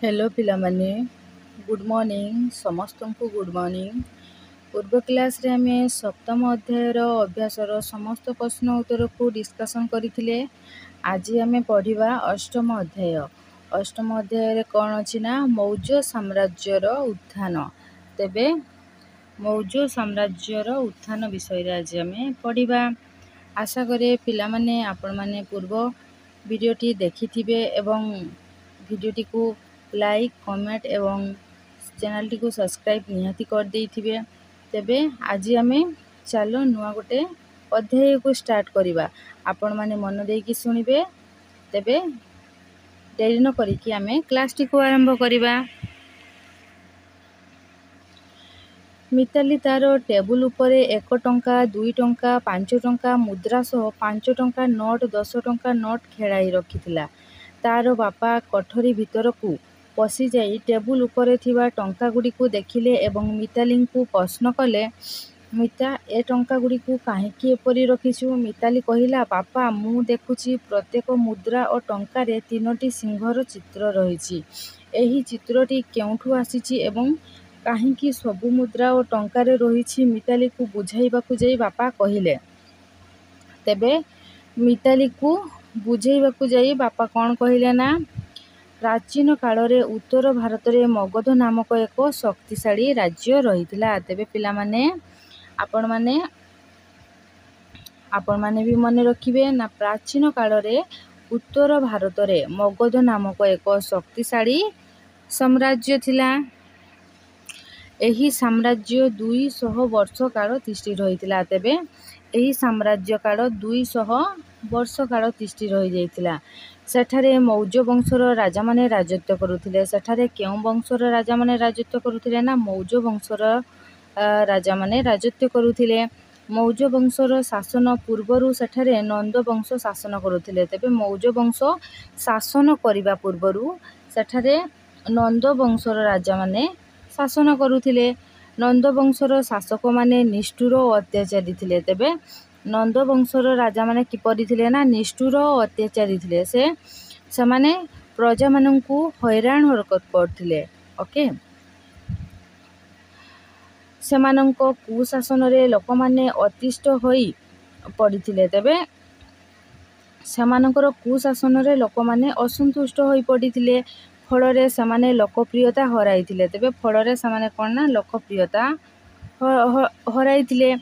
Hello पिलामाने good morning समस्त को good morning. पूर्व क्लास रे आमे सप्तम अध्यायर अभ्यासर समस्त प्रश्न उत्तर को डिस्कशन करथिले। आज आमे पढ़िबा अष्टम अध्याय। अष्टम अध्याय रे कोन अछि ना मौर्य साम्राज्यर उत्थान। तेबे मौर्य साम्राज्यर उत्थान विषय रे आज आमे पढ़िबा। आशा करे पिलामाने आपण माने पूर्व वीडियोटी देखिथिबे एवं वीडियोटी को लाइक कमेंट एवं चैनल टी को सब्सक्राइब निहाती कर देथिबे। तेबे आज आमे चलो नुआ गोटे अध्याय को स्टार्ट करिबा। आपण माने मन देकी सुनिबे। तेबे देरी न करी कि आमे क्लास टी को आरंभ करिबा। मिताली तार टेबुल उपरे 1 टंका 2 टंका 5 टंका मुद्रा सह 5 टंका नोट 10 टंका नोट खेड़ाई रखिथिला। तार बापा कोठरी भितर को पसी जाई टेबुल उपरे थिबा टंका गुडी को देखिले एवं मिताली को प्रश्न कले, मिता ए टंका गुडी को काहेकि एपरि रखिछु? मिताली कहिला, बापा मु देखुछि प्रत्येक मुद्रा और टंका रे 3टी सिंहर चित्र रहिछि। एही चित्रटी केउठु आसीछि एवं काहेकि सबु मुद्रा और टंका रे रहिछि? मिताली को बुझाइबाकु जाई बापा कहिले। तेबे मिताली को बुझाइबाकु जाई बापा कोन कहिले ना, प्राचीन काल रे उत्तर भारत रे मगध नामक एक शक्तिशाली राज्य रहितला। तेबे पिला माने आपण माने भी मन रखिबे ना, प्राचीन काल रे उत्तर भारत रे मगध नामक एक शक्तिशाली साम्राज्य थिला। एही साम्राज्य 200 वर्ष काल तिष्ठि रहितला। तेबे एही साम्राज्य काल 200 वर्ष काल तिष्ठि रहि जाइतिला। सेठारे मौर्य वंशर राजा माने राजत्व करुथिले। सेठारे केउ वंशर राजा माने राजत्व करुथिले ना, मौर्य वंशर राजा माने राजत्व करुथिले। मौर्य वंशर शासन पूर्वरु सेठारे नंद वंश शासन करुथिले। तेबे मौर्य वंश शासन करिबा पूर्वरु सेठारे नंद वंशर राजा माने शासन करुथिले। नंद वंशर शासक माने निष्ठुर और अत्याचारी थिले। तेबे नंद वंशर राजा माने किपरि थिले ना, निष्ठुर और अत्याचारी थिले। से माने प्रजा माननकु हैरान हरकत करथिले। ओके, सेमानंको कुशासन रे लोक माने अतिष्ठ होई पडिथिले। तेबे सेमानंकर कुशासन रे लोक माने असंतुष्ट होई पडिथिले। फल रे सेमाने लोकप्रियता हराइथिले। तेबे फल रे सेमाने कोन ना लोकप्रियता हराइथिले।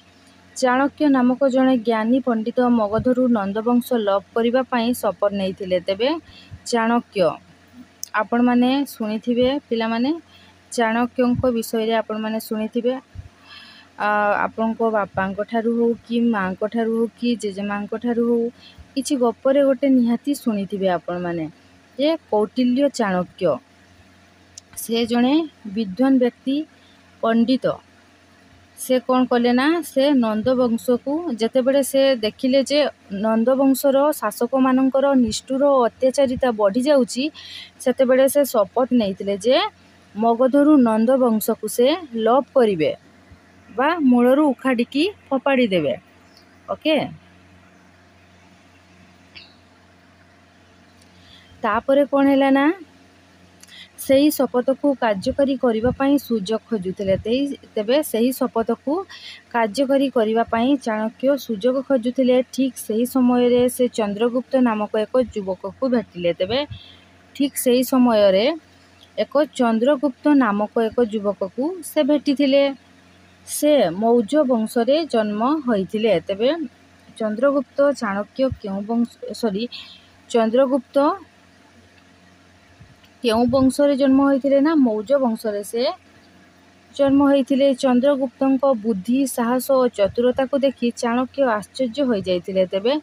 चाणक्य नामक जने ज्ञानी पंडित मगधरु नंदवंश लभ करिबा पई शपथ नेइथिले। तेबे चाणक्य आपण माने सुनिथिबे पिला माने, चाणक्यंको विषय रे आपण माने सुनिथिबे। आपनको बापांको ठारू हो कि मांको ठारू हो कि जेजेमांको ठारू हो किछि गप्परे गोटे निहाती सुनिथिबे आपण माने जे कौटिल्य चाणक्य से जने विद्वान व्यक्ति पंडित। से कौन कले ना, से नंदवंश को जेतेबेले से देखिले जे नंदवंशर शासक मानकर निष्ठुर और अत्याचारिता बढ़ी जाउची, सेतेबेले से शपथ नेइथिले जे मगधरु नंदवंश को से लभ करिवे बा मूलरू उखाडिकी फपाड़ी देवे। ओके, तापरे कोन हैला ना, सेही शपथ को कार्यकारी करिबा पई सुजोग खोजुथिले। तेबे सेही शपथ को कार्यकारी करिबा पई चाणक्य सुजोग खोजुथिले। ठीक सेही समय रे से चंद्रगुप्त नामक एक युवक को भेटिले। तेबे ठीक सेही समय रे एक चंद्रगुप्त नामक एक युवक को से भेटिथिले। से मौर्य वंश रे जन्म होइथिले। तेबे चंद्रगुप्त चाणक्य चंद्रगुप्त केउ वंश रे जन्म होइथिले ना, मौर्य वंश रे से जन्म होइथिले। चंद्रगुप्तंको बुद्धि साहस और चतुरता को देखि चाणक्य आश्चर्य होई जाइथिले। तेबे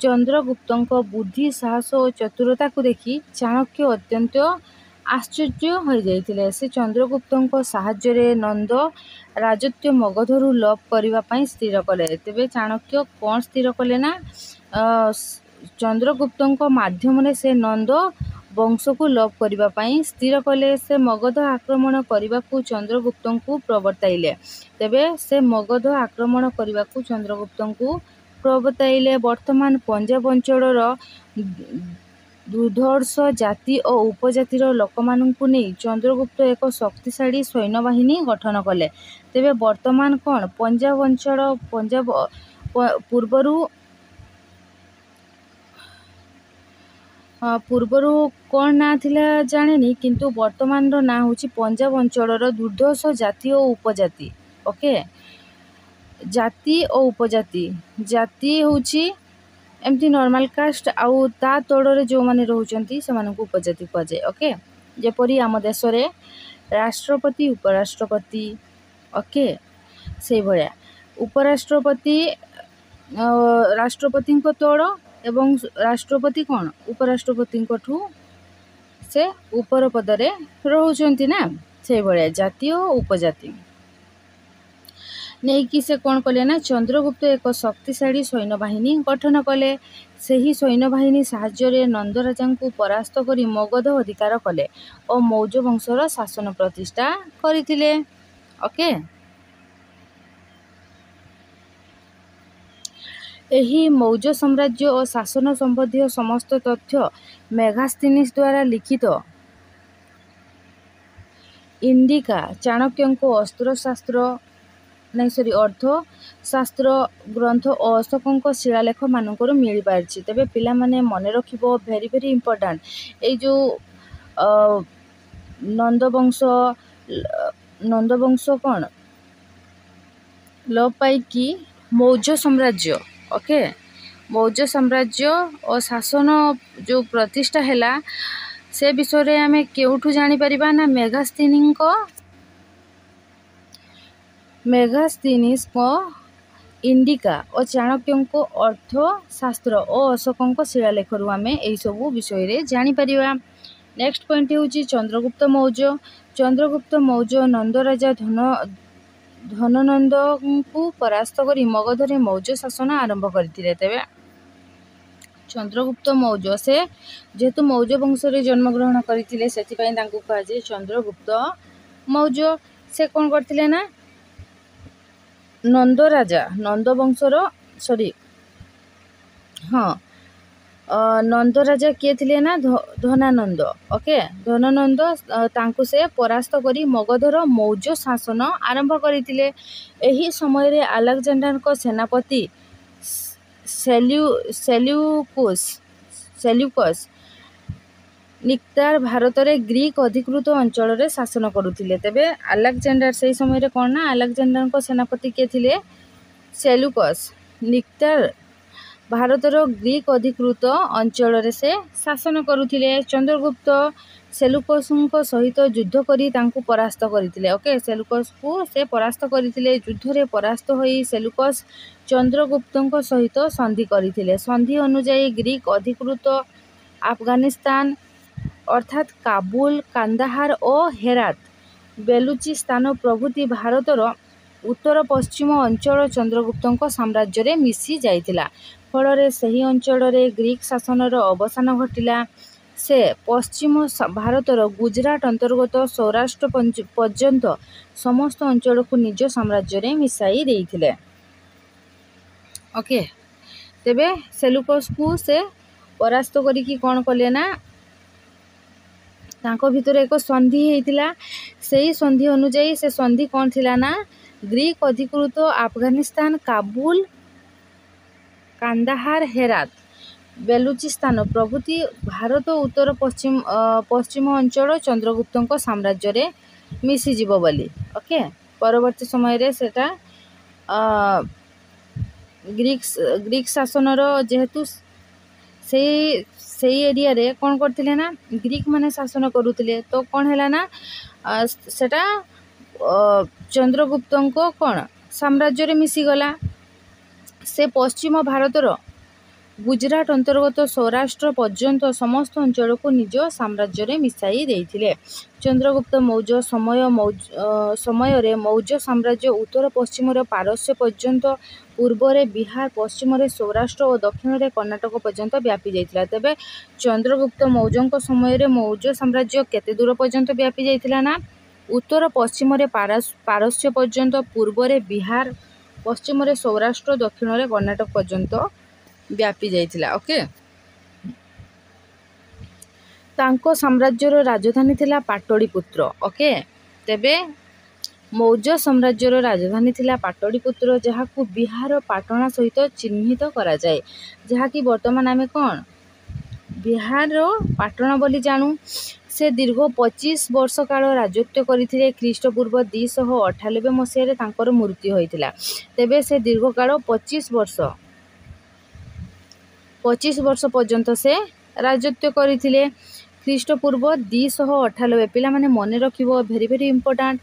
चंद्रगुप्तंको बुद्धि साहस और चतुरता को देखि चाणक्य अत्यंत आश्चर्य होई जाइथिले। से चंद्रगुप्तंको साहाय्य रे नंद राजत्व मगधरु लभ करिबा पई स्थिर कले। तेबे चाणक्य कोन स्थिर कले ना, चंद्रगुप्तंको माध्यम रे से नंद वंश को लभ करिबा पई स्थिर कले। से मगध आक्रमण करिबा को चंद्रगुप्तंको प्रवर्ताइले। तेबे से मगध आक्रमण करिबा को चंद्रगुप्तंको प्रवर्ताइले। वर्तमान पंजाब अंचलर ଦୁର୍ଦ୍ଧର୍ଷ ଜାତି ଓ ଉପଜାତିର ଲୋକମାନଙ୍କୁ ନେଇ ଚନ୍ଦ୍ରଗୁପ୍ତ ଏକ ଶକ୍ତିଶାଳୀ ସୈନ୍ୟବାହିନୀ ଗଠନ କଲେ। ତେବେ ବର୍ତ୍ତମାନ କ'ଣ ପଞ୍ଜାବ ଅଞ୍ଚଳ ପୂର୍ବରୁ କ'ଣ ନାଁ ଥିଲା ଜାଣିନି, କିନ୍ତୁ ବର୍ତ୍ତମାନର ନାଁ ହେଉଛି ପଞ୍ଜାବ ଅଞ୍ଚଳର ଦୁର୍ଦ୍ଧର୍ଷ ଜାତି ଓ ଉପଜାତି। ଓକେ, ଜାତି ଓ ଉପଜାତି। ଜାତି ହେଉଛି ଏମିତି ନର୍ମାଲ କାଷ୍ଟ, ଆଉ ତା ତଳରେ ଯେଉଁମାନେ ରହୁଛନ୍ତି ସେମାନଙ୍କୁ ଉପଜାତି କୁହାଯାଏ। ଓକେ, ଯେପରି ଆମ ଦେଶରେ ରାଷ୍ଟ୍ରପତି ଉପରାଷ୍ଟ୍ରପତି। ଓକେ, ସେଇଭଳିଆ ରାଷ୍ଟ୍ରପତିଙ୍କ ତଳ ଏବଂ ରାଷ୍ଟ୍ରପତି କ'ଣ ଉପରାଷ୍ଟ୍ରପତିଙ୍କଠୁ ସେ ଉପର ପଦରେ ରହୁଛନ୍ତି ନା, ସେଇଭଳିଆ ଜାତି ଓ ଉପଜାତି ନେଇକି ସେ କ'ଣ କଲେ ନା ଚନ୍ଦ୍ରଗୁପ୍ତ ଏକ ଶକ୍ତିଶାଳୀ ସୈନ୍ୟବାହିନୀ ଗଠନ କଲେ। ସେହି ସୈନ୍ୟବାହିନୀ ସାହାଯ୍ୟରେ ନନ୍ଦ ରାଜାଙ୍କୁ ପରାସ୍ତ କରି ମଗଧ ଅଧିକାର କଲେ ଓ ମୌର୍ଯ୍ୟ ବଂଶର ଶାସନ ପ୍ରତିଷ୍ଠା କରିଥିଲେ। ଓକେ, ଏହି ମୌର୍ଯ୍ୟ ସାମ୍ରାଜ୍ୟ ଓ ଶାସନ ସମ୍ବନ୍ଧୀୟ ସମସ୍ତ ତଥ୍ୟ ମେଗାସ୍ତିନିସ୍ ଦ୍ୱାରା ଲିଖିତ ଇଣ୍ଡିକା ଚାଣକ୍ୟଙ୍କ ଅର୍ଥଶାସ୍ତ୍ର ଗ୍ରନ୍ଥ ଓ ଅଶୋକଙ୍କ ଶିଳାଲେଖମାନଙ୍କରୁ ମିଳିପାରିଛି। ତେବେ ପିଲାମାନେ ମନେ ରଖିବ, ଭେରି ଭେରି ଇମ୍ପୋର୍ଟାଣ୍ଟ, ଏଇ ଯେଉଁ ନନ୍ଦବଂଶ କ'ଣ ଲୋପ ପାଇକି ମୌର୍ଯ୍ୟ ସାମ୍ରାଜ୍ୟ, ଓକେ, ମୌର୍ଯ୍ୟ ସାମ୍ରାଜ୍ୟ ଓ ଶାସନ ଯେଉଁ ପ୍ରତିଷ୍ଠା ହେଲା ସେ ବିଷୟରେ ଆମେ କେଉଁଠୁ ଜାଣିପାରିବା ନା ମେଗାସ୍ତିନିସ୍ଙ୍କ ଇଣ୍ଡିକା ଓ ଚାଣକ୍ୟଙ୍କ ଅର୍ଥଶାସ୍ତ୍ର ଓ ଅଶୋକଙ୍କ ଶିଳାଲେଖରୁ ଆମେ ଏହିସବୁ ବିଷୟରେ ଜାଣିପାରିବା। ନେକ୍ସଟ ପଏଣ୍ଟ ହେଉଛି ଚନ୍ଦ୍ରଗୁପ୍ତ ମୌର୍ଯ୍ୟ। ଚନ୍ଦ୍ରଗୁପ୍ତ ମୌର୍ଯ୍ୟ ନନ୍ଦ ରାଜା ଧନନନ୍ଦଙ୍କୁ ପରାସ୍ତ କରି ମଗଧରେ ମୌର୍ଯ୍ୟ ଶାସନ ଆରମ୍ଭ କରିଥିଲେ। ତେବେ ଚନ୍ଦ୍ରଗୁପ୍ତ ମୌର୍ଯ୍ୟ ସେ ଯେହେତୁ ମୌର୍ଯ୍ୟ ବଂଶରେ ଜନ୍ମଗ୍ରହଣ କରିଥିଲେ ସେଥିପାଇଁ ତାଙ୍କୁ କୁହାଯାଏ ଚନ୍ଦ୍ରଗୁପ୍ତ ମୌର୍ଯ୍ୟ। ସେ କ'ଣ କରିଥିଲେ ନା ନନ୍ଦ ରାଜା କିଏ ଥିଲେ ନା ଧନାନନ୍ଦ। ଓକେ, ଧନାନନ୍ଦ ତାଙ୍କୁ ସେ ପରାସ୍ତ କରି ମଗଧର ମୌର୍ଯ୍ୟ ଶାସନ ଆରମ୍ଭ କରିଥିଲେ। ଏହି ସମୟରେ ଆଲେକଜାଣ୍ଡାରଙ୍କ ସେନାପତି ସେଲ୍ୟୁକସ୍ ନିକ୍ତାର ଭାରତରେ ଗ୍ରୀକ୍ ଅଧିକୃତ ଅଞ୍ଚଳରେ ଶାସନ କରୁଥିଲେ। ତେବେ ଆଲେକଜାଣ୍ଡାର ସେହି ସମୟରେ କ'ଣ ନା ଆଲେକଜାଣ୍ଡାରଙ୍କ ସେନାପତି କିଏ ଥିଲେ ସେଲ୍ୟୁକସ୍ ନିକ୍ତାର ଭାରତର ଗ୍ରୀକ୍ ଅଧିକୃତ ଅଞ୍ଚଳରେ ସେ ଶାସନ କରୁଥିଲେ। ଚନ୍ଦ୍ରଗୁପ୍ତ ସେଲ୍ୟୁକସ୍ଙ୍କ ସହିତ ଯୁଦ୍ଧ କରି ତାଙ୍କୁ ପରାସ୍ତ କରିଥିଲେ। ଓକେ, ସେଲ୍ୟୁକସ୍କୁ ସେ ପରାସ୍ତ କରିଥିଲେ। ଯୁଦ୍ଧରେ ପରାସ୍ତ ହୋଇ ସେଲ୍ୟୁକସ୍ ଚନ୍ଦ୍ରଗୁପ୍ତଙ୍କ ସହିତ ସନ୍ଧି କରିଥିଲେ। ସନ୍ଧି ଅନୁଯାୟୀ ଗ୍ରୀକ୍ ଅଧିକୃତ ଆଫଗାନିସ୍ତାନ ଅର୍ଥାତ୍ କାବୁଲ, କାନ୍ଦାହାର ଓ ହେରାତ, ବେଲୁଚିସ୍ତାନ ପ୍ରଭୃତି ଭାରତର ଉତ୍ତର ପଶ୍ଚିମ ଅଞ୍ଚଳ ଚନ୍ଦ୍ରଗୁପ୍ତଙ୍କ ସାମ୍ରାଜ୍ୟରେ ମିଶି ଯାଇଥିଲା। ଫଳରେ ସେହି ଅଞ୍ଚଳରେ ଗ୍ରୀକ୍ ଶାସନର ଅବସାନ ଘଟିଲା। ସେ ପଶ୍ଚିମ ଭାରତର ଗୁଜରାଟ ଅନ୍ତର୍ଗତ ସୌରାଷ୍ଟ୍ର ପର୍ଯ୍ୟନ୍ତ ସମସ୍ତ ଅଞ୍ଚଳକୁ ନିଜ ସାମ୍ରାଜ୍ୟରେ ମିଶାଇ ଦେଇଥିଲେ। ଓକେ, ତେବେ ସେଲ୍ୟୁକସ୍କୁ ସେ ପରାସ୍ତ କରିକି କ'ଣ କଲେ ନା ତାଙ୍କ ଭିତରେ ଏକ ସନ୍ଧି ହେଇଥିଲା। ସେହି ସନ୍ଧି ଅନୁଯାୟୀ ସେ ସନ୍ଧି କ'ଣ ଥିଲା ନା ଗ୍ରୀକ୍ ଅଧିକୃତ ଆଫଗାନିସ୍ତାନ, କାବୁଲ, କାନ୍ଦାହାର, ହେରାତ, ବେଲୁଚିସ୍ତାନ ପ୍ରଭୃତି ଭାରତ ଉତ୍ତର ପଶ୍ଚିମ ଅଞ୍ଚଳ ଚନ୍ଦ୍ରଗୁପ୍ତଙ୍କ ସାମ୍ରାଜ୍ୟରେ ମିଶିଯିବ ବୋଲି। ଓକେ, ପରବର୍ତ୍ତୀ ସମୟରେ ସେଟା ଗ୍ରୀକ୍ ଶାସନର ଯେହେତୁ ସେଇ ଏରିଆରେ କ'ଣ କରିଥିଲେ ନା ଗ୍ରୀକ୍ ମାନେ ଶାସନ କରୁଥିଲେ, ତ କ'ଣ ହେଲା ନା ସେଟା ଚନ୍ଦ୍ରଗୁପ୍ତଙ୍କ କ'ଣ ସାମ୍ରାଜ୍ୟରେ ମିଶିଗଲା। ସେ ପଶ୍ଚିମ ଭାରତର ଗୁଜରାଟ ଅନ୍ତର୍ଗତ ସୌରାଷ୍ଟ୍ର ପର୍ଯ୍ୟନ୍ତ ସମସ୍ତ ଅଞ୍ଚଳକୁ ନିଜ ସାମ୍ରାଜ୍ୟରେ ମିଶାଇ ଦେଇଥିଲେ। ଚନ୍ଦ୍ରଗୁପ୍ତ ମୌର୍ଯ୍ୟ ସମୟରେ ମୌର୍ଯ୍ୟ ସାମ୍ରାଜ୍ୟ ଉତ୍ତର ପଶ୍ଚିମରେ ପାରସ୍ୟ ପର୍ଯ୍ୟନ୍ତ, ପୂର୍ବରେ ବିହାର, ପଶ୍ଚିମରେ ସୌରାଷ୍ଟ୍ର ଓ ଦକ୍ଷିଣରେ କର୍ଣ୍ଣାଟକ ପର୍ଯ୍ୟନ୍ତ ବ୍ୟାପି ଯାଇଥିଲା। ତେବେ ଚନ୍ଦ୍ରଗୁପ୍ତ ମୌର୍ଯ୍ୟଙ୍କ ସମୟରେ ମୌର୍ଯ୍ୟ ସାମ୍ରାଜ୍ୟ କେତେ ଦୂର ପର୍ଯ୍ୟନ୍ତ ବ୍ୟାପି ଯାଇଥିଲା ନା ଉତ୍ତର ପଶ୍ଚିମରେ ପାରସ୍ୟ ପର୍ଯ୍ୟନ୍ତ, ପୂର୍ବରେ ବିହାର, ପଶ୍ଚିମରେ ସୌରାଷ୍ଟ୍ର, ଦକ୍ଷିଣରେ କର୍ଣ୍ଣାଟକ ପର୍ଯ୍ୟନ୍ତ ବ୍ୟାପି ଯାଇଥିଲା। ଓକେ, ତାଙ୍କ ସାମ୍ରାଜ୍ୟର ରାଜଧାନୀ ଥିଲା ପାଟଳିପୁତ୍ର। ଓକେ, ତେବେ ମୌର୍ଯ୍ୟ ସାମ୍ରାଜ୍ୟର ରାଜଧାନୀ ଥିଲା ପାଟଳିପୁତ୍ର, ଯାହାକୁ ବିହାର ପାଟଣା ସହିତ ଚିହ୍ନିତ କରାଯାଏ, ଯାହାକି ବର୍ତ୍ତମାନ ଆମେ କ'ଣ ବିହାରର ପାଟଣା ବୋଲି ଜାଣୁ। ସେ ଦୀର୍ଘ 25 ବର୍ଷ କାଳ ରାଜତ୍ୱ କରିଥିଲେ। ଖ୍ରୀଷ୍ଟପୂର୍ବ 298 ମସିହାରେ ତାଙ୍କର ମୃତ୍ୟୁ ହୋଇଥିଲା। ତେବେ ସେ ଦୀର୍ଘକାଳ 25 ବର୍ଷ ପର୍ଯ୍ୟନ୍ତ ସେ ରାଜତ୍ୱ କରିଥିଲେ। ଖ୍ରୀଷ୍ଟପୂର୍ବ 298, ପିଲାମାନେ ମନେ ରଖିବ, ଭେରି ଭେରି ଇମ୍ପୋର୍ଟାଣ୍ଟ।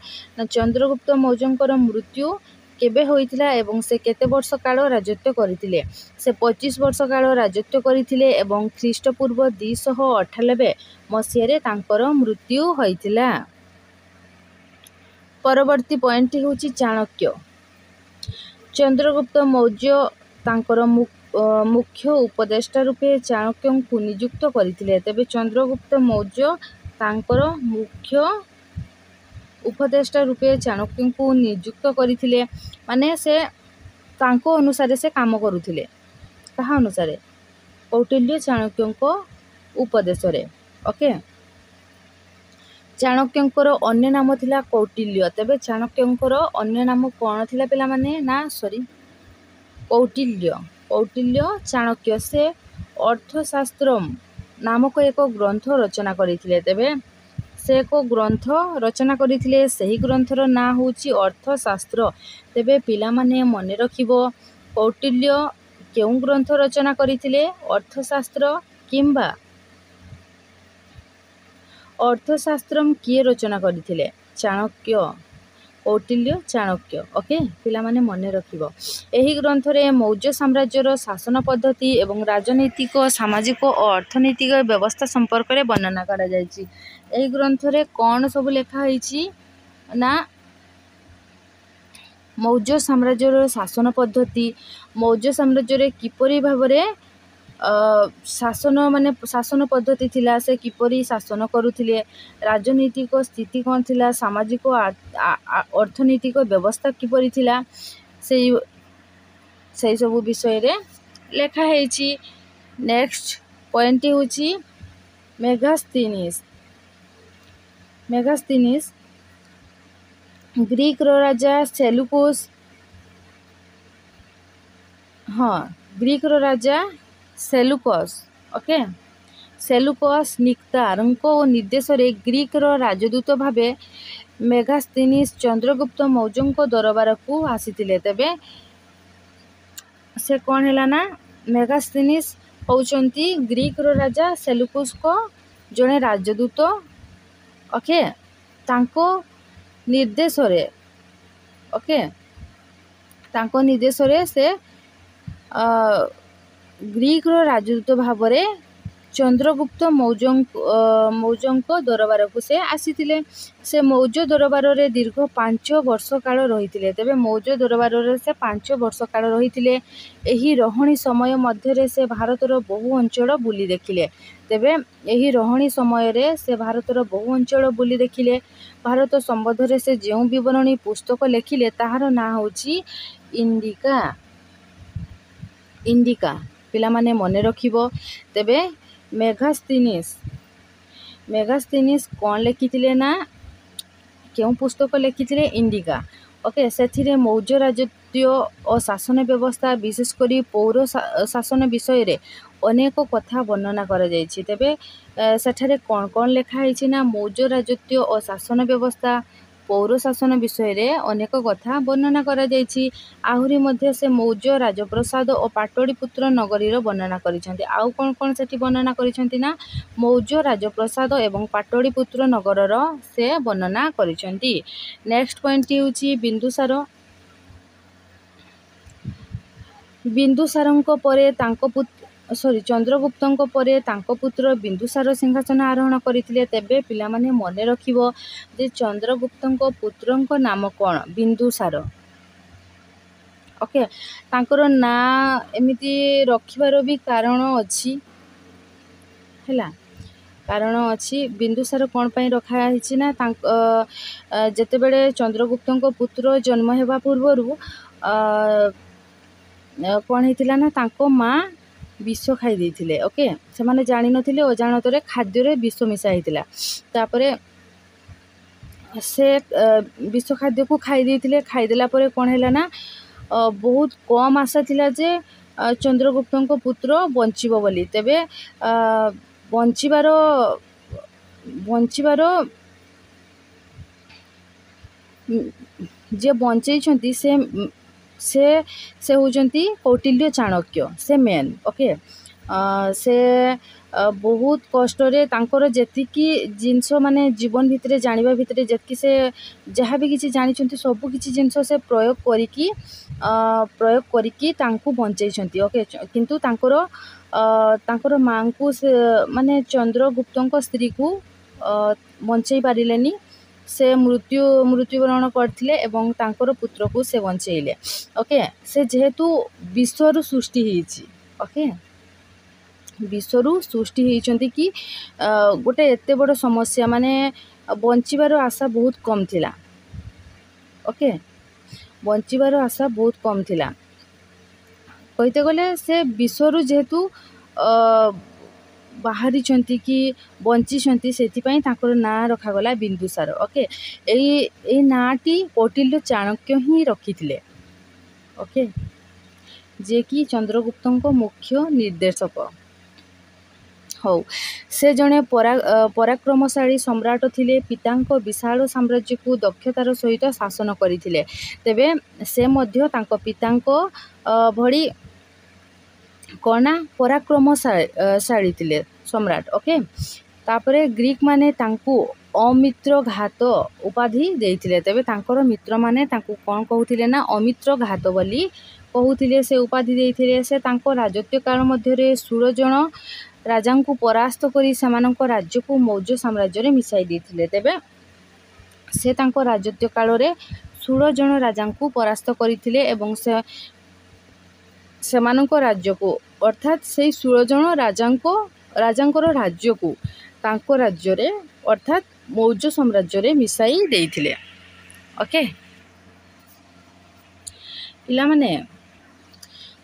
ଚନ୍ଦ୍ରଗୁପ୍ତ ମୌର୍ଯ୍ୟଙ୍କର ମୃତ୍ୟୁ କେବେ ହୋଇଥିଲା ଏବଂ ସେ କେତେ ବର୍ଷ କାଳ ରାଜତ୍ୱ କରିଥିଲେ? ସେ 25 ବର୍ଷ କାଳ ରାଜତ୍ୱ କରିଥିଲେ ଏବଂ ଖ୍ରୀଷ୍ଟପୂର୍ବ 298 ମସିହାରେ ତାଙ୍କର ମୃତ୍ୟୁ ହୋଇଥିଲା। ପରବର୍ତ୍ତୀ ପଏଣ୍ଟଟି ହେଉଛି ଚାଣକ୍ୟ। ଚନ୍ଦ୍ରଗୁପ୍ତ ମୌର୍ଯ୍ୟ ତାଙ୍କର ମୁଖ୍ୟ ଉପଦେଷ୍ଟା ରୂପେ ଚାଣକ୍ୟଙ୍କୁ ନିଯୁକ୍ତ କରିଥିଲେ। ତେବେ ଚନ୍ଦ୍ରଗୁପ୍ତ ମୌର୍ଯ୍ୟ ତାଙ୍କର ମୁଖ୍ୟ ଉପଦେଷ୍ଟା ରୂପେ ଚାଣକ୍ୟଙ୍କୁ ନିଯୁକ୍ତ କରିଥିଲେ, ମାନେ ସେ ତାଙ୍କ ଅନୁସାରେ ସେ କାମ କରୁଥିଲେ। କାହା ଅନୁସାରେ? କୌଟିଲ୍ୟ ଚାଣକ୍ୟଙ୍କ ଉପଦେଶରେ। ଓକେ, ଚାଣକ୍ୟଙ୍କର ଅନ୍ୟ ନାମ ଥିଲା କୌଟିଲ୍ୟ। ତେବେ ଚାଣକ୍ୟଙ୍କର ଅନ୍ୟ ନାମ କ'ଣ ଥିଲା ପିଲାମାନେ? କୌଟିଲ୍ୟ। କୌଟିଲ୍ୟ ଚାଣକ୍ୟ ସେ ଅର୍ଥଶାସ୍ତ୍ରମ୍ ନାମକ ଏକ ଗ୍ରନ୍ଥ ରଚନା କରିଥିଲେ। ତେବେ ସେ ଏକ ଗ୍ରନ୍ଥ ରଚନା କରିଥିଲେ, ସେହି ଗ୍ରନ୍ଥର ନାଁ ହେଉଛି ଅର୍ଥଶାସ୍ତ୍ର। ତେବେ ପିଲାମାନେ ମନେ ରଖିବ, କୌଟିଲ୍ୟ କେଉଁ ଗ୍ରନ୍ଥ ରଚନା କରିଥିଲେ? ଅର୍ଥଶାସ୍ତ୍ର କିମ୍ବା ଅର୍ଥଶାସ୍ତ୍ରମ୍ କିଏ ରଚନା କରିଥିଲେ? ଚାଣକ୍ୟ, କୌଟିଲ୍ୟ ଚାଣକ୍ୟ। ଓକେ, ପିଲାମାନେ ମନେ ରଖିବ। ଏହି ଗ୍ରନ୍ଥରେ ମୌର୍ଯ୍ୟ ସାମ୍ରାଜ୍ୟର ଶାସନ ପଦ୍ଧତି ଏବଂ ରାଜନୈତିକ, ସାମାଜିକ ଓ ଅର୍ଥନୈତିକ ବ୍ୟବସ୍ଥା ସମ୍ପର୍କରେ ବର୍ଣ୍ଣନା କରାଯାଇଛି। ଏହି ଗ୍ରନ୍ଥରେ କ'ଣ ସବୁ ଲେଖା ହୋଇଛି ନା ମୌର୍ଯ୍ୟ ସାମ୍ରାଜ୍ୟର ଶାସନ ପଦ୍ଧତି, ମୌର୍ଯ୍ୟ ସାମ୍ରାଜ୍ୟରେ କିପରି ଭାବରେ ଶାସନ ପଦ୍ଧତି ଥିଲା, ସେ କିପରି ଶାସନ କରୁଥିଲେ, ରାଜନୈତିକ ସ୍ଥିତି କ'ଣ ଥିଲା, ସାମାଜିକ ଅର୍ଥନୈତିକ ବ୍ୟବସ୍ଥା କିପରି ଥିଲା, ସେହି ସବୁ ବିଷୟରେ ଲେଖା ହେଇଛି। ନେକ୍ସଟ ପଏଣ୍ଟଟି ହେଉଛି ମେଗାସ୍ତିନିସ୍ ଗ୍ରୀକର ରାଜା ସେଲୁକସ୍। ଗ୍ରୀକର ରାଜା ସେଲୁକସ୍। ଓକେ, ସେଲୁକସ୍ ନିକ୍ତାରଙ୍କ ନିର୍ଦ୍ଦେଶରେ ଗ୍ରୀକର ରାଜଦୂତ ଭାବେ ମେଗାସ୍ତିନିସ୍ ଚନ୍ଦ୍ରଗୁପ୍ତ ମୌର୍ଯ୍ୟଙ୍କ ଦରବାରକୁ ଆସିଥିଲେ। ତେବେ ସେ କ'ଣ ହେଲା ନା ମେଗାସ୍ତିନିସ୍ ହେଉଛନ୍ତି ଗ୍ରୀକର ରାଜା ସେଲୁକସ୍ଙ୍କ ଜଣେ ରାଜଦୂତ। ଓକେ, ତାଙ୍କ ନିର୍ଦ୍ଦେଶରେ ସେ ଗ୍ରୀକର ରାଜଦୂତ ଭାବରେ ଚନ୍ଦ୍ରଗୁପ୍ତ ମୌର୍ଯ୍ୟଙ୍କ ଦରବାରକୁ ସେ ଆସିଥିଲେ। ସେ ମୌର୍ଯ୍ୟ ଦରବାରରେ ଦୀର୍ଘ 5 ବର୍ଷ କାଳ ରହିଥିଲେ। ତେବେ ମୌର୍ଯ୍ୟ ଦରବାରରେ ସେ 5 ବର୍ଷ କାଳ ରହିଥିଲେ। ଏହି ରହଣି ସମୟ ମଧ୍ୟରେ ସେ ଭାରତର ବହୁ ଅଞ୍ଚଳ ବୁଲି ଦେଖିଲେ। ତେବେ ଏହି ରହଣି ସମୟରେ ସେ ଭାରତର ବହୁ ଅଞ୍ଚଳ ବୁଲି ଦେଖିଲେ। ଭାରତ ସମ୍ବନ୍ଧରେ ସେ ଯେଉଁ ବିବରଣୀ ପୁସ୍ତକ ଲେଖିଲେ ତାହାର ନାଁ ହେଉଛି ଇଣ୍ଡିକା। ପିଲାମାନେ ମନେ ରଖିବ। ତେବେ ମେଗାସ୍ତିନିସ୍ କ'ଣ ଲେଖିଥିଲେ ନା କେଉଁ ପୁସ୍ତକ ଲେଖିଥିଲେ? ଇଣ୍ଡିକା। ଓକେ, ସେଥିରେ ମୌର୍ଯ୍ୟ ରାଜତ୍ୱ ଓ ଶାସନ ବ୍ୟବସ୍ଥା, ବିଶେଷ କରି ପୌର ଶାସନ ବିଷୟରେ ଅନେକ କଥା ବର୍ଣ୍ଣନା କରାଯାଇଛି। ତେବେ ସେଠାରେ କ'ଣ ଲେଖା ହେଇଛି ନା ମୌର୍ଯ୍ୟ ରାଜତ୍ୱ ଓ ଶାସନ ବ୍ୟବସ୍ଥା, ପୌର ଶାସନ ବିଷୟରେ ଅନେକ କଥା ବର୍ଣ୍ଣନା କରାଯାଇଛି। ଆହୁରି ମଧ୍ୟ ସେ ମୌର୍ଯ୍ୟ ରାଜପ୍ରସାଦ ଓ ପାଟଳିପୁତ୍ର ନଗରୀର ବର୍ଣ୍ଣନା କରିଛନ୍ତି। ଆଉ କ'ଣ ସେଠି ବର୍ଣ୍ଣନା କରିଛନ୍ତି ନା ମୌର୍ଯ୍ୟ ରାଜପ୍ରସାଦ ଏବଂ ପାଟଳିପୁତ୍ର ନଗରର ସେ ବର୍ଣ୍ଣନା କରିଛନ୍ତି। ନେକ୍ସଟ ପଏଣ୍ଟଟି ହେଉଛି ଚନ୍ଦ୍ରଗୁପ୍ତଙ୍କ ପରେ ତାଙ୍କ ପୁତ୍ର ବିନ୍ଦୁସାର ସିଂହାସନ ଆରୋହଣ କରିଥିଲେ। ତେବେ ପିଲାମାନେ ମନେ ରଖିବ ଯେ ଚନ୍ଦ୍ରଗୁପ୍ତଙ୍କ ପୁତ୍ରଙ୍କ ନାମ କ'ଣ? ବିନ୍ଦୁସାର। ଓକେ, ତାଙ୍କର ନାଁ ଏମିତି ରଖିବାର ବି କାରଣ ଅଛି। ବିନ୍ଦୁସାର କ'ଣ ପାଇଁ ରଖା ହେଇଛି ନା ଯେତେବେଳେ ଚନ୍ଦ୍ରଗୁପ୍ତଙ୍କ ପୁତ୍ର ଜନ୍ମ ହେବା ପୂର୍ବରୁ କ'ଣ ହେଇଥିଲା ନା ତାଙ୍କ ମା ବିଷ ଖାଇ ଦେଇଥିଲେ। ଓକେ, ସେମାନେ ଜାଣିନଥିଲେ, ଅଜାଣତରେ ଖାଦ୍ୟରେ ବିଷ ମିଶା ହେଇଥିଲା। ତାପରେ ସେ ବିଷ ଖାଦ୍ୟକୁ ଖାଇ ଦେଇଥିଲେ। ଖାଇଦେଲା ପରେ କ'ଣ ହେଲା ନା ବହୁତ କମ୍ ଆଶା ଥିଲା ଯେ ଚନ୍ଦ୍ରଗୁପ୍ତଙ୍କ ପୁତ୍ର ବଞ୍ଚିବ ବୋଲି। ତେବେ ବଞ୍ଚିବାର ଯିଏ ବଞ୍ଚେଇଛନ୍ତି ସେ ହେଉଛନ୍ତି କୌଟିଲ୍ୟ ଚାଣକ୍ୟ, ସେ ମେନ୍। ଓକେ, ସେ ବହୁତ କଷ୍ଟରେ ତାଙ୍କର ଯେତିକି ଜିନିଷ ମାନେ ଜୀବନ ଭିତରେ ଜାଣିବା ଭିତରେ ଯେତିକି ସେ ଯାହା ବି କିଛି ଜାଣିଛନ୍ତି ସବୁ କିଛି ଜିନିଷ ସେ ପ୍ରୟୋଗ କରିକି ତାଙ୍କୁ ବଞ୍ଚେଇଛନ୍ତି। ଓକେ, କିନ୍ତୁ ତାଙ୍କର ମାଆଙ୍କୁ ସେ ମାନେ ଚନ୍ଦ୍ରଗୁପ୍ତଙ୍କ ସ୍ତ୍ରୀକୁ ବଞ୍ଚେଇ ପାରିଲେନି। ସେ ମୃତ୍ୟୁବରଣ କରିଥିଲେ ଏବଂ ତାଙ୍କର ପୁତ୍ରକୁ ସେ ବଞ୍ଚେଇଲେ। ଓକେ, ସେ ଯେହେତୁ ବିଶ୍ୱରୁ ସୃଷ୍ଟି ହେଇଛି, ଓକେ, ବିଶ୍ୱରୁ ସୃଷ୍ଟି ହେଇଛନ୍ତି କି ଗୋଟେ ଏତେ ବଡ଼ ସମସ୍ୟା ମାନେ ବଞ୍ଚିବାର ଆଶା ବହୁତ କମ୍ ଥିଲା। ଓକେ, ବଞ୍ଚିବାର ଆଶା ବହୁତ କମ୍ ଥିଲା। କହିତେ ଗଲେ ସେ ବିଶ୍ୱରୁ ଯେହେତୁ ବାହାରିଛନ୍ତି କି ବଞ୍ଚିଛନ୍ତି, ସେଥିପାଇଁ ତାଙ୍କର ନାଁ ରଖାଗଲା ବିନ୍ଦୁସାର। ଓକେ, ଏଇ ନାଁଟି କୌଟିଲ୍ୟ ଚାଣକ୍ୟ ହିଁ ରଖିଥିଲେ। ଓକେ, ଯିଏକି ଚନ୍ଦ୍ରଗୁପ୍ତଙ୍କ ମୁଖ୍ୟ ନିର୍ଦ୍ଦେଶକ। ହଉ, ସେ ଜଣେ ପରାକ୍ରମଶାଳୀ ସମ୍ରାଟ ଥିଲେ। ପିତାଙ୍କ ବିଶାଳ ସାମ୍ରାଜ୍ୟକୁ ଦକ୍ଷତାର ସହିତ ଶାସନ କରିଥିଲେ। ତେବେ ସେ ମଧ୍ୟ ତାଙ୍କ ପିତାଙ୍କ ଭଳି କ'ଣ ନା ପରାକ୍ରମଶାଳୀ ଥିଲେ ସମ୍ରାଟ। ଓକେ, ତାପରେ ଗ୍ରୀକ୍ ମାନେ ତାଙ୍କୁ ଅମିତ୍ରଘାତ ଉପାଧି ଦେଇଥିଲେ। ତେବେ ତାଙ୍କର ମିତ୍ରମାନେ ତାଙ୍କୁ କ'ଣ କହୁଥିଲେ ନା ଅମିତ୍ରଘାତ ବୋଲି କହୁଥିଲେ, ସେ ଉପାଧି ଦେଇଥିଲେ। ସେ ତାଙ୍କ ରାଜତ୍ୱ କାଳ ମଧ୍ୟରେ 16 ଜଣ ରାଜାଙ୍କୁ ପରାସ୍ତ କରି ସେମାନଙ୍କ ରାଜ୍ୟକୁ ମୌର୍ଯ୍ୟ ସାମ୍ରାଜ୍ୟରେ ମିଶାଇ ଦେଇଥିଲେ। ତେବେ ସେ ତାଙ୍କ ରାଜତ୍ୱ କାଳରେ 16 ଜଣ ରାଜାଙ୍କୁ ପରାସ୍ତ କରିଥିଲେ ଏବଂ ସେମାନଙ୍କ ରାଜ୍ୟକୁ ଅର୍ଥାତ୍ ସେଇ 16 ଜଣ ରାଜାଙ୍କର ରାଜ୍ୟକୁ ତାଙ୍କ ରାଜ୍ୟରେ ଅର୍ଥାତ୍ ମୌର୍ଯ୍ୟ ସାମ୍ରାଜ୍ୟରେ ମିଶାଇ ଦେଇଥିଲେ। ଓକେ, ପିଲାମାନେ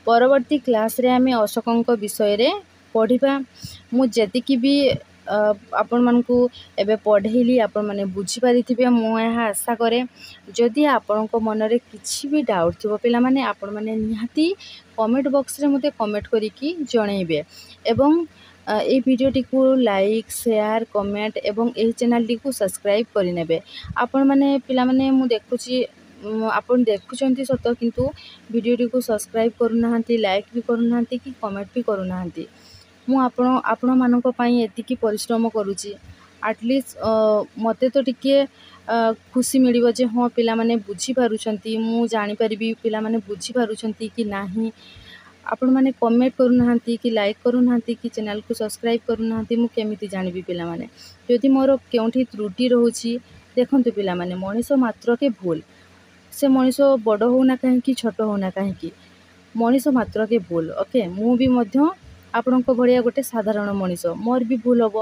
ପରବର୍ତ୍ତୀ କ୍ଲାସ୍ରେ ଆମେ ଅଶୋକଙ୍କ ବିଷୟରେ ପଢ଼ିବା। ମୁଁ ଯେତିକି ବି ଆପଣମାନଙ୍କୁ ଏବେ ପଢ଼େଇଲି ଆପଣମାନେ ବୁଝିପାରିଥିବେ, ମୁଁ ଏହା ଆଶା କରେ। ଯଦି ଆପଣଙ୍କ ମନରେ କିଛି ବି ଡାଉଟ୍ ଥିବ ପିଲାମାନେ, ଆପଣମାନେ ନିହାତି କମେଣ୍ଟ ବକ୍ସରେ ମୋତେ କମେଣ୍ଟ କରିକି ଜଣାଇବେ ଏବଂ এই ଭିଡ଼ିଓଟିକୁ ଲାଇକ୍, ସେୟାର, କମେଣ୍ଟ ଏବଂ ଏହି ଚ୍ୟାନେଲଟିକୁ ସବସ୍କ୍ରାଇବ୍ କରିନେବେ। ଆପଣମାନେ ପିଲାମାନେ ମୁଁ ଦେଖୁଛି ଆପଣ ଦେଖୁଛନ୍ତି ସତ, କିନ୍ତୁ ଭିଡ଼ିଓଟିକୁ ସବସ୍କ୍ରାଇବ୍ କରୁନାହାନ୍ତି, ଲାଇକ୍ ବି କରୁନାହାନ୍ତି କି କମେଣ୍ଟ ବି କରୁନାହାନ୍ତି। ମୁଁ ଆପଣମାନଙ୍କ ପାଇଁ ଏତିକି ପରିଶ୍ରମ କରୁଛି। ଆଟଲିଷ୍ଟ ମୋତେ ତ ଟିକେ ଖୁସି ମିଳିବ ଯେ ହଁ ପିଲାମାନେ ବୁଝିପାରୁଛନ୍ତି, ମୁଁ ଜାଣିପାରିବି ପିଲାମାନେ ବୁଝିପାରୁଛନ୍ତି କି ନାହିଁ। ଆପଣମାନେ କମେଣ୍ଟ କରୁନାହାନ୍ତି କି ଲାଇକ୍ କରୁନାହାନ୍ତି କି ଚ୍ୟାନେଲକୁ ସବସ୍କ୍ରାଇବ୍ କରୁନାହାନ୍ତି, ମୁଁ କେମିତି ଜାଣିବି ପିଲାମାନେ? ଯଦି ମୋର କେଉଁଠି ତ୍ରୁଟି ରହୁଛି, ଦେଖନ୍ତୁ ପିଲାମାନେ, ମଣିଷ ମାତ୍ରକେ ଭୁଲ। ସେ ମଣିଷ ବଡ଼ ହେଉନା କାହିଁକି, ଛୋଟ ହେଉନା କାହିଁକି, ମଣିଷ ମାତ୍ରକେ ଭୁଲ। ଓକେ, ମୁଁ ବି ମଧ୍ୟ ଆପଣଙ୍କ ଭଳିଆ ଗୋଟେ ସାଧାରଣ ମଣିଷ, ମୋର ବି ଭୁଲ ହେବ,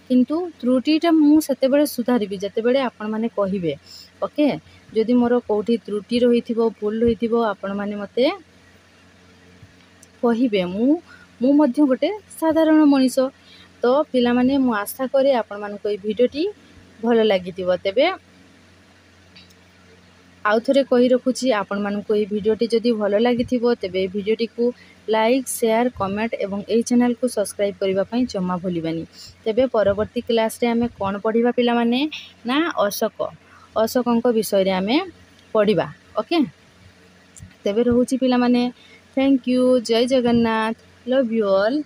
କିନ୍ତୁ ତ୍ରୁଟିଟା ମୁଁ ସେତେବେଳେ ସୁଧାରିବି ଯେତେବେଳେ ଆପଣମାନେ କହିବେ। ଓକେ, ଯଦି ମୋର କେଉଁଠି ତ୍ରୁଟି ରହିଥିବ, ଭୁଲ ରହିଥିବ, ଆପଣମାନେ ମୋତେ କହିବେ। ମୁଁ ମଧ୍ୟ ଗୋଟେ ସାଧାରଣ ମଣିଷ। ତ ପିଲାମାନେ ମୁଁ ଆଶା କରେ ଆପଣମାନଙ୍କୁ ଏଇ ଭିଡ଼ିଓଟି ଭଲ ଲାଗିଥିବ। ତେବେ ଆଉ ଥରେ କହି ରଖୁଛି, ଆପଣମାନଙ୍କୁ ଏହି ଭିଡ଼ିଓଟି ଯଦି ଭଲ ଲାଗିଥିବ ତେବେ ଏହି ଭିଡ଼ିଓଟିକୁ ଲାଇକ୍, ସେୟାର, କମେଣ୍ଟ ଏବଂ ଏହି ଚ୍ୟାନେଲକୁ ସବସ୍କ୍ରାଇବ୍ କରିବା ପାଇଁ ଜମା ଭୁଲିବାନି। ତେବେ ପରବର୍ତ୍ତୀ କ୍ଲାସ୍ରେ ଆମେ କ'ଣ ପଢ଼ିବା ପିଲାମାନେ ନା ଅଶୋକଙ୍କ ବିଷୟରେ ଆମେ ପଢ଼ିବା। ଓକେ, ତେବେ ରହୁଛି ପିଲାମାନେ। Thank you. ଜୟ ଜଗନ୍ନାଥ। Love you all.